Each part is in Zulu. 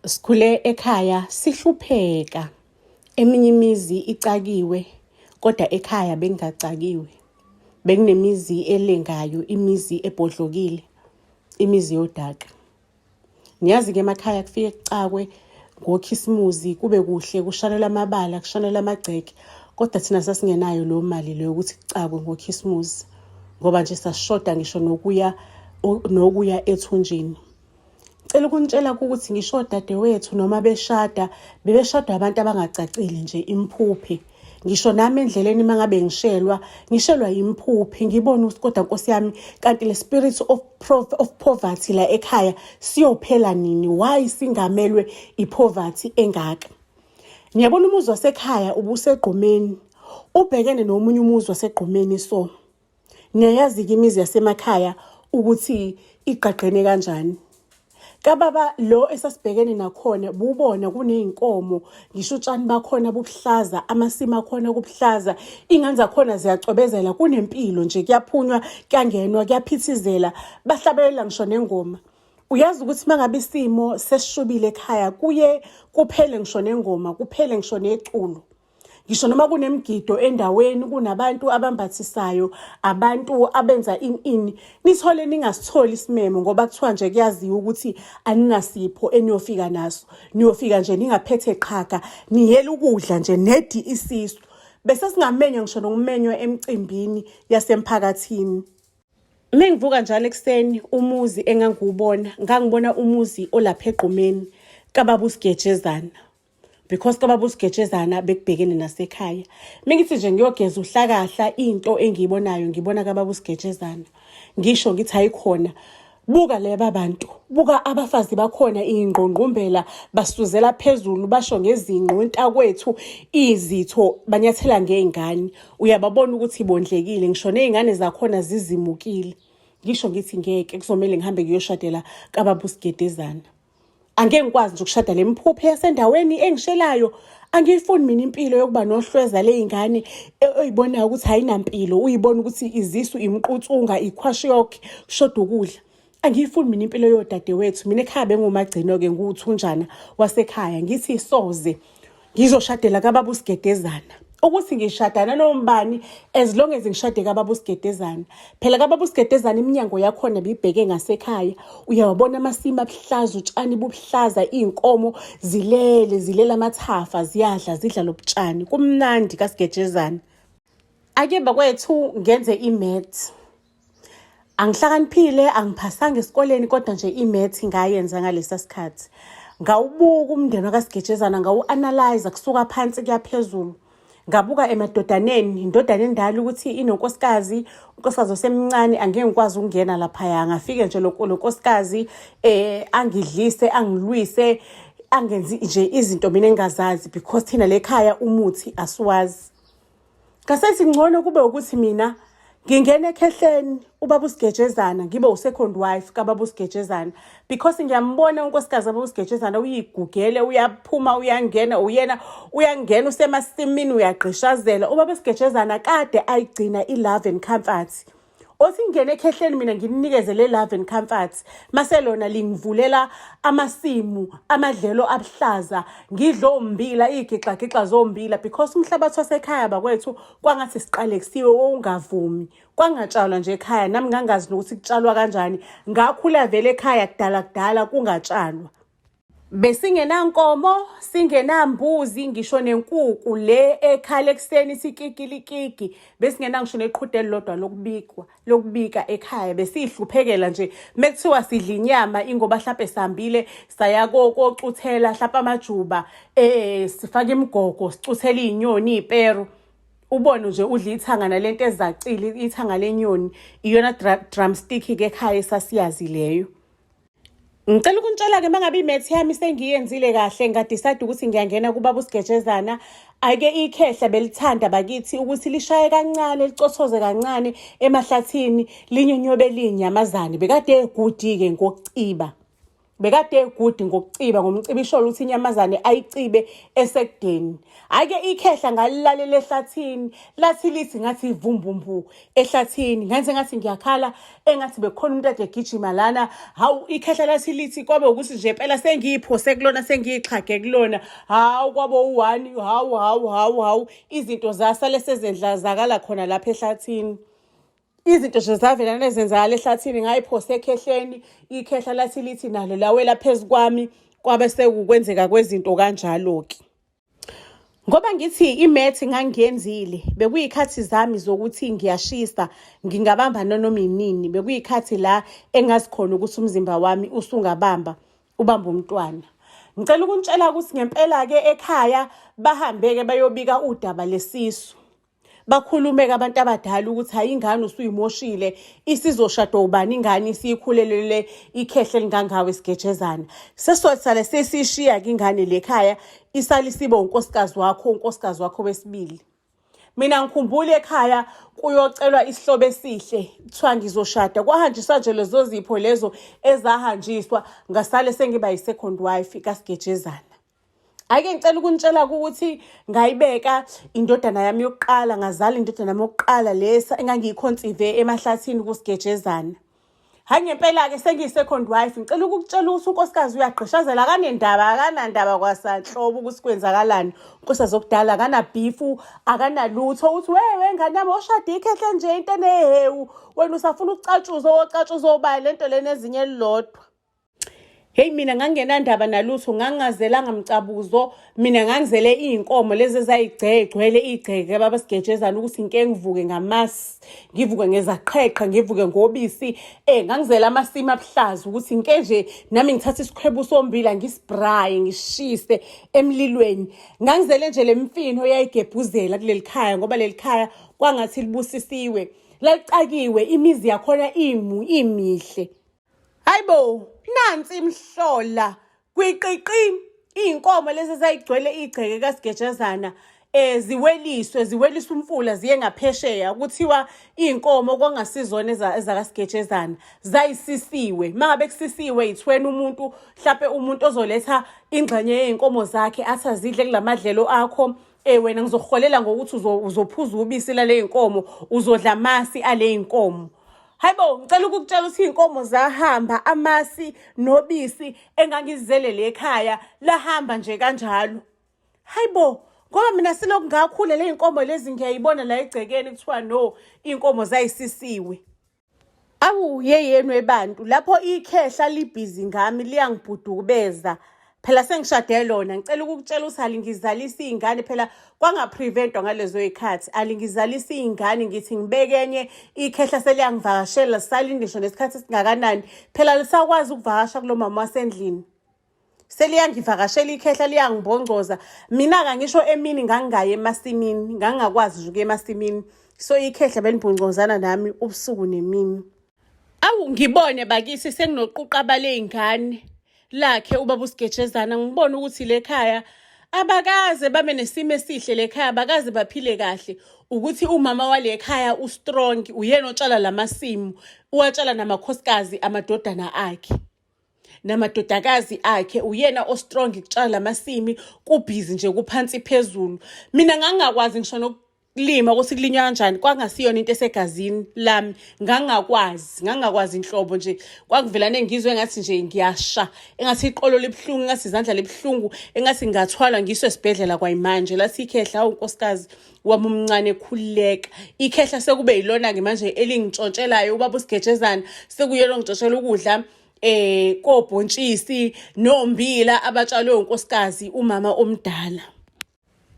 Sikhule ekhaya sihlupheka. Eminye imizi icakiwe, kodwa ekhaya bengacakiwe. Bekunemizi elengayo, imizi ebhodlokile, imizi yodaka. Niyazi-ke emakhaya kufike kucakwe ngoKhisimuzi, kube kuhle, kushanelwe amabala, kushanelwe amagceke. Kodwa thina sasingenayo leyo mali leyo ukuthi kucakwe ngoKhisimuzi. Ngoba nje sasishoda ngisho nokuya ethunjini. Cela ukunitshela ukuthi ngisho odadewethu noma beshada, bebeshada abantu abangacacile nje imphuphe. Ngisho nami endleleni mangabe ngishelwa imphuphe, ngibona ukuthi kodwa Nkosi yami, kanti le spirit of poverty la ekhaya siyophela nini? Why singamelwe ipoverty engaka? Ngiyabona umuzi wasekhaya ubusegqumeni, ubhekene nomunye umuzi wasegqumeni so. Niyayazi-ke imizi yasemakhaya ukuthi igqagqene kanjani. Kababa lo esasibhekene nakhona bubona kuney'nkomo, ngisho utshani bakhona bubuhlaza, amasimi akhona kubuhlaza, iy'ngane zakhona ziyacwebezela, kunempilo nje, kuyaphunywa, kuyangenwa, kuyaphithizela, bahlabelela ngisho nengoma. Uyazi ukuthi mangabe isimo sesishubile ekhaya kuye kuphele ngisho nengoma, kuphele ngisho neculo. Ngisho noma kunemgido endaweni, kunabantu abambathisayo, abantu abenza ini, nithole ningasitholi isimemo ngoba kuthiwa nje kuyaziwa ukuthi aninasipho eniyofika naso. Niyofika nje ningaphethe qhaga, niyela ukudla nje nedi isisu. Bese singamenywa ngisho nokumenywa emcimbini yasemphakathini. Mengivuka njalo ekuseni, umuzi ngangibona umuzi olapha eGqumeni kaBaba uSigejezana. Because kaBaba uSigejezana bekubhekene nasekhaya. Mengithi nje ngiyogeza uhlakahla, into engiyibonayo ngibona kaBaba uSigejezana. Ngisho ngithi ayikhona, buka leba bantu, buka abafazi bakhona ingqongqombela basuzela phezulu, basho ngezinqo entakwethu, izitho banyathela ngezingane. Uyababona ukuthi bondlekile, ngisho nezingane zakhona zizimukile. Ngisho ngithi ngeke kuzomela ngihambe ngiyoshadela kaBaba uSigejezana. Angeke ngikwazi nje ukushada le mphuphe yasendaweni engishelayo. Angiyifuni mina impilo yokuba nohlweza lezingane oyibonayo ukuthi ayinampilo, uyibona ukuthi izisu imquthunga, ikhwashiyokhi, kushoda ukudla. Angiyifuni mina impilo yodadewethu. Mina ekhaya bengumagcino-ke, nguthunjana wasekhaya. Ngithi soze ngizoshadela kaBaba uSigejezana. Ukuthi ngishadana nombani as long as ngishade kaBaba uSigejezana. Phela kaBaba uSigejezana iminyango yakhona bibheke ngasekhaya. Uyawabona amasimi abuhlaza, utshani bubuhlaza, iy'nkomo zilela amathafa, ziyadla, zidla lobutshani. Kumnandi kaSigejezana. Ake bakwethu ngenze imath. Angihlakaniphile, angiphasanga esikoleni, kodwa nje imath ngayenza ngalesa sikhathi. Ngawubuka umndeni wakaSigejezana, ngawu-analyze kusuka phansi kuya phezulu. Ngabuka emadodaneni, indodana endala ukuthi inonkosikazi, unkosikazi osemncane, angeke ngikwazi ukungena laphaya. Ngafike nje lo nkosikazi angidlise, angilwise, angenzi nje izinto mina engazazi, because thina lekhaya umuthi asiwazi. Ngasethi ngcono kube ukuthi mina ngingena ekhehleni uBaba uSigejezana, ngibe u-second wife kaBaba uSigejezana, because ngiyambona unkosikazi kaBaba uSigejezana uyigugele, uyaphuma, uyangena, uyangena usemasimini, uyagqishazela. uBaba uSigejezana kade ayigcina i-love and comfort. Othi ngene ekhehleni mina nginikeze le love and comfort, mase lona lingivulela amasimu, amadlelo abuhlaza, ngidlo umbila, igixagxa zombila, because umhlabathi wasekhaya bakwethu kwangathi siqale kusiwe ungavumi. Kwangatshalwa nje ekhaya, nami ngangazi ukuthi kutshalwa kanjani. Ngakhula vele ekhaya kudala kungatshalwa. Besingenankomo, singenambuzi, ngisho nenkukhu le ekhala ekuseni sikikilikiki. Besingena ngisho neqhude elilodwa lokubika ekhaya. Besihluphekela nje mekuthiwa sidla inyama, ingoba mhlawumbe sihambile saya kocuthela mhlawumbe amajuba, sifake imigogo, sicuthela iy'nyoni, iy'peru. Ubone nje udla ithanga nalento ezacile, ithanga lenyoni, iyona drumstick-ke ekhaya esasiyazi leyo. Ngicela ukunitshela-ke mangabe imath yami sengiyenzile kahle, ngadecide ukuthi ngiyangena kuBaba uSigejezana. Ake ikhehla belithanda bakithi ukuthi lishaye kancane, licothoze kancane emahlathini, linyonyobe linyamazane. Bekade egudi-ke ngokuciba. bekade egudi ngokuciba ngomcibisholo ukuthi inyamazane ayicibe esekudeni. Ake ikhehla ngalilalela ehlathini lathi lithi ngathi ivumbumbu ehlathini ngenze ngathi ngiyakhala engathi bekhona umuntu ade gijima lana. Hawu ikhehla lathi lithi kwabe ukuthi nje phela sengiyiphose kulona sengiyixhage kulona. Hawu kwabo u1 hawu izinto zasale sezendlazakala khona lapha ehlathini. Izinto nje zavelana ezenzakala ehlathini ngayiphose ekhehleni. Ikhehla lathi lithi nalo lawela phezu kwami kwabe sekukwenzeka kwezinto kanjalo-ke. Ngoba ngithi imethi ngangiyenzile bekuyikhathi zami zokuthi ngiyashisa ngingabamba noma inini. Bekuyikhathi la engazikhona ukuthi umzimba wami usungabamba ubamba umntwana. Ngicela ukunitshela ukuthi ngempela-ke ekhaya bahambe-ke bayobika udaba lesisu. Bakhulume-ke abantu abadala ukuthi hayi ingane usuyimoshile isizoshada ubani ingane isiyikhulelele ikhehle elingangawe isigejezana. Sesizosala sesishiya-ke ingane lekhaya isale isibe unkosikazi wakho wesibili. Mina ngikhumbula ekhaya kuyocelwa isihlobo esihle kuthiwa ngizoshada. Kwahanjiswa nje lezo zipho lezo ezahanjiswa ngasale sengiba yi-second wife kasigejezana. Ake ngicela ukunitshela ukuthi ngayibeka indodana yami yokuqala ngazala indodana yami yokuqala lesa engangiyikhonsive emahlathini kusigejezana. Hayi ngempela-ke sengiyi-second wife ngicela ukukutshela ukuthi unkosikazi uyaqhishazela akanandaba kwasanhlobo ukuthi kwenzakalani. Unkosikazi okudala akanabhifu akanalutho uthi wewe ngane yami oshada ikhehle nje into enehewu wena usafuna ukucatshuza obani lento lena ezinye elilodwa. Hey mina ngangenandaba nalutho ngangazelanga mcabuzo. Mina ngangizele iy'nkomo lezi ezayigcwele igceke baba sigejezana ukuthi ngike ngivuke ngamasi, ngivuke ngezaqheqha, ngivuke ngobisi. Ngangizela amasimi abuhlaza ukuthi ngike nje nami ngithatha isikhwebu sombila ngispraye ngishise emlilweni. Ngangizele nje le mfino yayigebhuzela kuleli khaya ngoba leli khaya kwangathi libusisiwe. Lalicakiwe imizi yakhona imihle. Hayibo nansi imhlola kwiqiqi iy'nkomo lezi ezayigcwele igceke kasigejezana ziweliswa umfula ziye ngaphesheya kuthiwa iy'nkomo kwangasizona ezakasigejezana zayisisiwe. Mangabe kusisiwe yithweni umuntu mhlawumbe umuntu ozoletha ingxenye yey'nkomo zakhe athi azidle kulamadlelo akho. Wena ngizokuholela ngokuthi uzophuza ubisi lale y'nkomo uzodla amasi ale y'nkomo. Hayibo ngicela ukukutshela ukuthi iy'nkomo zahamba amasi nobisi engangizele lekhaya lahamba nje kanjalo. Hayibo ngoba mina silokhu ngakhule le y'nkomo lezi ngiyayibona la egcekeni kuthiwa no iy'nkomo zayisisiwe. Awu yeyenu ebantu lapho ikhehla libhizi ngami liyangibhudukubeza. Phela sengishade lona ngicela ukukutshela ukuthi alingizalisa iy'ngane phela kwangapreventwa ngalezo y'khathi. Alingizalisa iy'ngane ngithi ngibeke enye ikhehla seliyangivakashela salinde ngisho nesikhathi esingakanani. Phela lisakwazi ukuvakasha kulo mama wasendlini. Seliyangivakashela ikhehla liyangibhongcoza. Mina-ke ngisho emini ngangingayi emasimini ngangakwazi nje ukuya emasimini. So ikhehla belibhongcozana nami ubusuku nemini. Awu ngibone bakithi senginoquqa baley'ngane lakhe ubaba usigejezana ngibona ukuthi lekhaya abakaze babe nesimo esihle lekhaya abakaze baphile kahle ukuthi umama walekhaya ustrong uyena otshala lamasimu uwatshala namakhosikazi amadodana akhe namadodakazi akhe uyena ostrong ukutshala lamasimi kubhizi nje kuphansi phezulu. Mina ngangakwazi ngisho lima ukuthi kulinywa kanjani kwangasiyona into esegazini lami ngangakwazi inhlobo nje kwakuvelane ngizwe engathi nje ngiyasha engathi iqolo libhlungu engathi izandla libhlungu engathi ngathwala ngiswe esibhedlela kwayimanje lathi ikhehla hawu nkosikazi wami umncane ekhululeka ikhehla sekube yilona ke manje elingitshontshelayo ubaba usigejezana sekuyelo ngitshontshela ukudla kobhontshisi nombila abatshalwe unkosikazi umama omdala.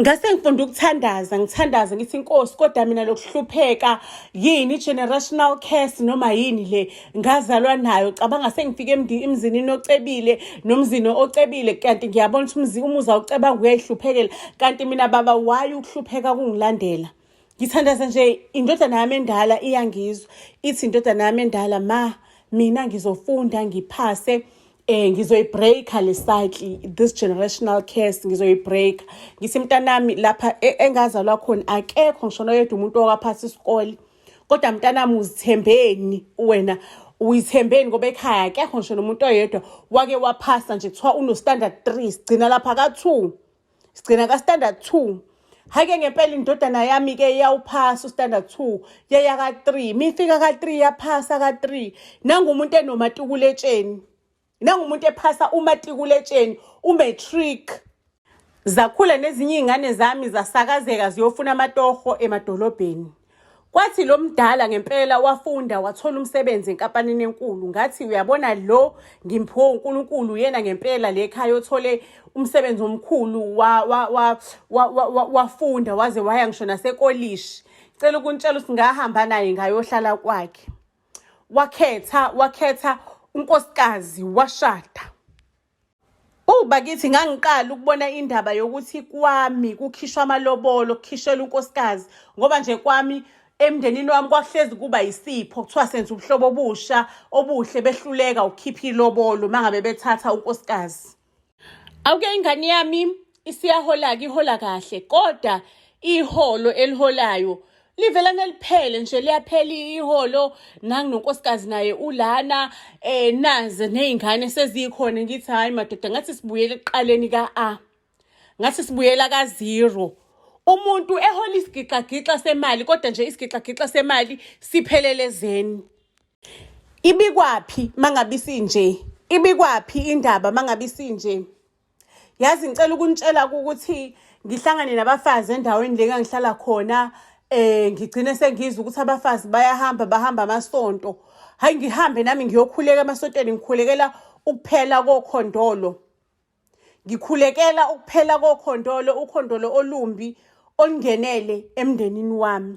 Ngase ngifunda ngithandaza ngithi inkosi kodwa mina lokuhlupheka yini generational curse noma yini le ngazalwa nayo cabanga sengifike emzini ocebile nomzini ocebile kanti ngiyabona ukuthi umuzi awucebanga uyayihluphekela kanti mina baba why ukuhlupheka kungilandela. Ngithandaza nje indodana yami endala iyangizwa ithi indodana yami endala mina ngizofunda ngiphase ngizoyibreaka le cycle this generational curse ngizoyibreaka ngithi mntanami lapha engazalwa khona akekho ngisho noyedwa umuntu owaphatha isikole kodwa mntanami uzithembeni wena uyithembeni ngoba ekhaya akekho ngisho nomuntu oyedwa wake waphasa nje kuthiwa uno-standard 3 sigcina lapha ka-2 sigcina ka-standard 2. Hhayi-ke ngempela indodana yami-ke yawuphasa u-standard 2 yaya ka-3 mifika ka-3 yaphasa ka-3 nangumuntu enomatukuletsheni nangumuntu ephasa umatikuletsheni umatric. Zakhula nezinye iy'ngane zami zasakazeka ziyofuna amatoho emadolobheni. Kwathi lo mdala ngempela wafunda wathola umsebenzi enkampanini enkulu. Ngathi uyabona lo ngimphiwe uNkulunkulu yena ngempela le khaya othole umsebenzi omkhulu wafunda waze waya ngisho nasekolishi. Cela ukuntshela ukuthi ngahamba naye ngayohlala kwakhe. Wakhetha unkosikazi washada. Bakithi ngangiqala ukubona indaba yokuthi kwami kukhishwa amalobolo kukhishela unkosikazi ngoba nje kwami emndenini wami kwahlezi kuba yisipho kuthiwa senza ubuhlobo obusha obuhle behluleka ukukhipha ilobolo mangabe bethatha unkosikazi. Awuke ingane yami isiyahola-ke ihola kahle kodwa iholo eliholayo livela neliphele nje liyaphela iholo nanginonkosikazi naye ulana naze ney'ngane sezikhona. Ngithi hhayi madoda ngathi sibuyele ekuqaleni ka-A ngathi sibuyela ka-0. Umuntu ehola isigixa semali kodwa nje isigixa semali siphelelezeni. Ibikwaphi mangabe isinje? Ibikwaphi indaba mangabe isinje? Yazi ngicela ukuntshela ukuthi ngihlangane nabafazi endaweni le ngihlala khona. Ngigcine sengizwa ukuthi abafazi bahamba amasonto. Hayi ngihambe nami ngiyokhuleka emasontweni ngikhulekela ukuphela kokhondolo. Ngikhulekela ukuphela kokhondolo ukhondolo olumbi olungenele emndenini wami.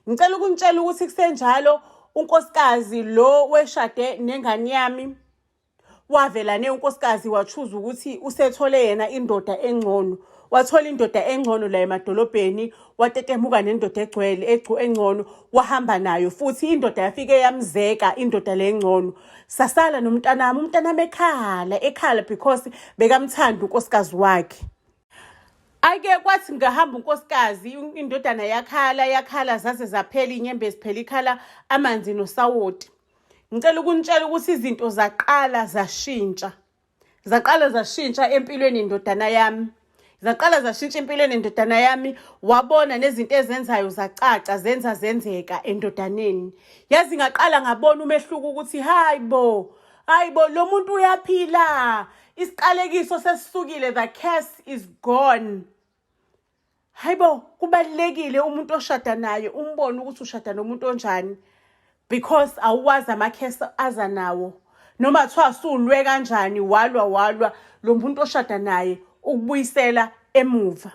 Ngicela ukuntshela ukuthi kusenjalo unkosikazi lo weshade nengane yami wavela unkosikazi wachuza ukuthi usethole yena indoda engcono. Wathola indoda engcono la emadolobheni watetemuka nendoda engcono wahamba nayo futhi indoda yafike yamzeka indoda le engcono. Sasala umntanami ekhala because bekamthanda unkosikazi wakhe. Ake kwathi ngahamba unkosikazi indodana yakhala zaze zaphela inyembezi phela ikhala amanzi nosawoti. Ngicela ukuntshela ukuthi izinto zaqala zashintsha empilweni indodana yami. Zaqala zashintsha empilweni indodana yami wabona nezinto ezenzayo zacaca zenzeka endodaneni. Yazi ngaqala ngabona umehluko ukuthi hayibo lo muntu uyaphila. Isiqalekiso sesisukile, the curse is gone. Hayibo kubalekile umuntu oshada naye umbone ukuthi ushada nomuntu onjani because awuwazi amakhesi aza nawo. Noma kuthiwa sulwe kanjani walwa lo muntu oshada naye ukubuyisela emuva.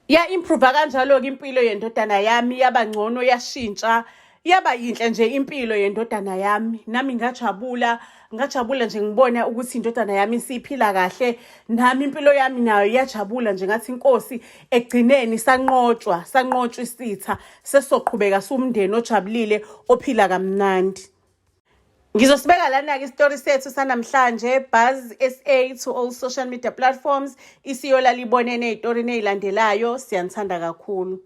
Ya-improve kanjalo-ke impilo yendodana yami yaba ngcono yashintsha yaba yinhle nje impilo yendodana yami. Nami ngajabula nje ngibona ukuthi indodana yami isiphila kahle. Nami impilo yami nayo yajabula nje ngathi inkosi ekugcineni sanqotshwa isitha sesoqhubeka sumndeni ojabulile ophila kamnandi. Ngizosibeka lana-ke isitori sethu sanamhlanje Buzz SA to all social media platforms. Isiyola libonene ey'torini ey'landelayo. Siyanithanda kakhulu.